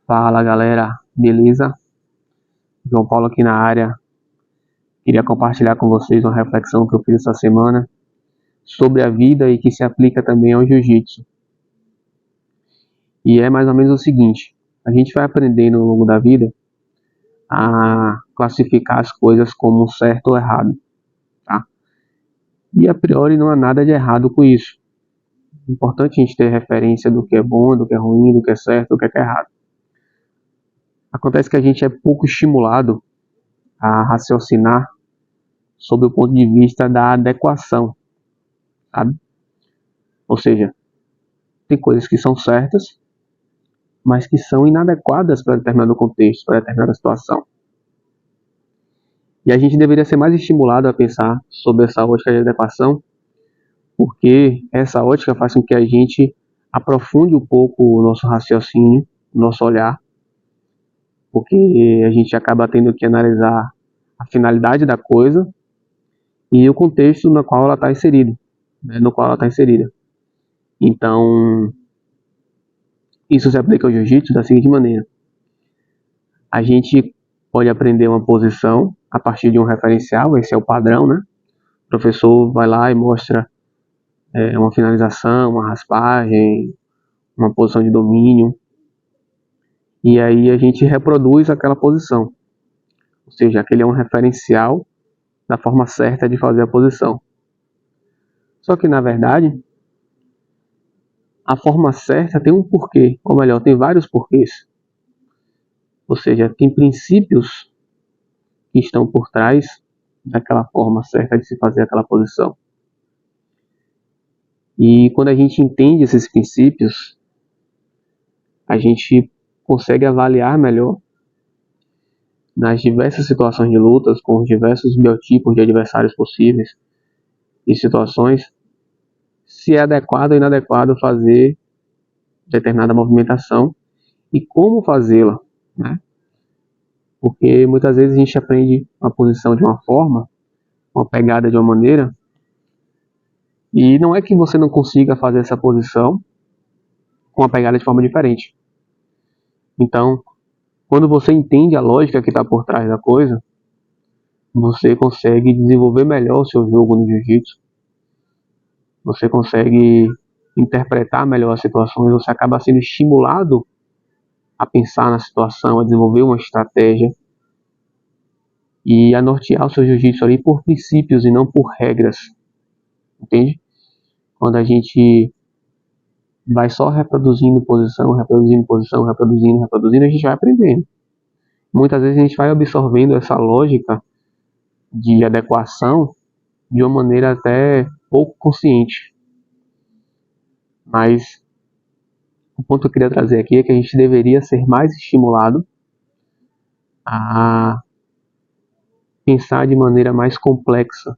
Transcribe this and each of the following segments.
Fala galera, beleza? João Paulo aqui na área. Queria compartilhar com vocês uma reflexão que eu fiz essa semana sobre a vida e que se aplica também ao jiu-jitsu. E é mais ou menos o seguinte: a gente vai aprendendo ao longo da vida a classificar as coisas como certo ou errado, tá? E a priori não há nada de errado com isso. É importante a gente ter referência do que é bom, do que é ruim, do que é certo, do que é errado. Acontece que a gente é pouco estimulado a raciocinar sob o ponto de vista da adequação, sabe? Ou seja, tem coisas que são certas, mas que são inadequadas para determinado contexto, para determinada situação. E a gente deveria ser mais estimulado a pensar sobre essa ótica de adequação, porque essa ótica faz com que a gente aprofunde um pouco o nosso raciocínio, o nosso olhar, porque a gente acaba tendo que analisar a finalidade da coisa e o contexto no qual ela está inserida, Então, isso se aplica ao jiu-jitsu da seguinte maneira: a gente pode aprender uma posição a partir de um referencial, esse é o padrão, né? O professor vai lá e mostra uma finalização, uma raspagem, uma posição de domínio, e aí a gente reproduz aquela posição. Ou seja, aquele é um referencial da forma certa de fazer a posição. Só que, na verdade, a forma certa tem um porquê, ou melhor, tem vários porquês. Ou seja, tem princípios que estão por trás daquela forma certa de se fazer aquela posição. E quando a gente entende esses princípios, a gente consegue avaliar melhor nas diversas situações de lutas, com os diversos biotipos de adversários possíveis e situações, se é adequado ou inadequado fazer determinada movimentação e como fazê-la, né? Porque muitas vezes a gente aprende uma posição de uma forma, uma pegada de uma maneira, e não é que você não consiga fazer essa posição com uma pegada de forma diferente. Então, quando você entende a lógica que está por trás da coisa, você consegue desenvolver melhor o seu jogo no jiu-jitsu, você consegue interpretar melhor as situações, você acaba sendo estimulado a pensar na situação, a desenvolver uma estratégia e a nortear o seu jiu-jitsu ali por princípios e não por regras, entende? Quando a gente vai só reproduzindo posição, a gente vai aprendendo. Muitas vezes a gente vai absorvendo essa lógica de adequação de uma maneira até pouco consciente. Mas o ponto que eu queria trazer aqui é que a gente deveria ser mais estimulado a pensar de maneira mais complexa,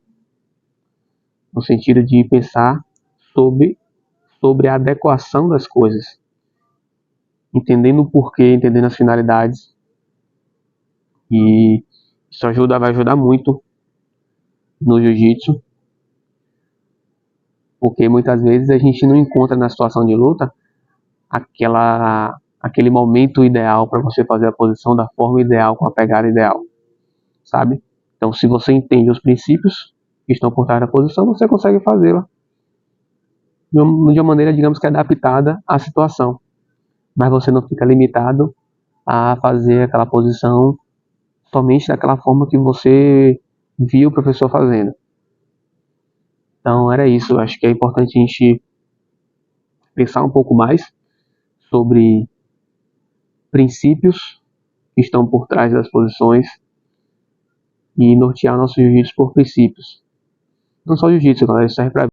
no sentido de pensar sobre a adequação das coisas, entendendo o porquê, entendendo as finalidades, e isso vai ajudar muito no jiu-jitsu, porque muitas vezes a gente não encontra na situação de luta aquele momento ideal para você fazer a posição da forma ideal, com a pegada ideal, sabe? Então, se você entende os princípios que estão por trás da posição, você consegue fazê-la de uma maneira, digamos que adaptada à situação, mas você não fica limitado a fazer aquela posição somente daquela forma que você viu o professor fazendo. Então era isso, acho que é importante a gente pensar um pouco mais sobre princípios que estão por trás das posições e nortear nosso jiu-jitsu por princípios. Não só jiu-jitsu, galera, isso serve para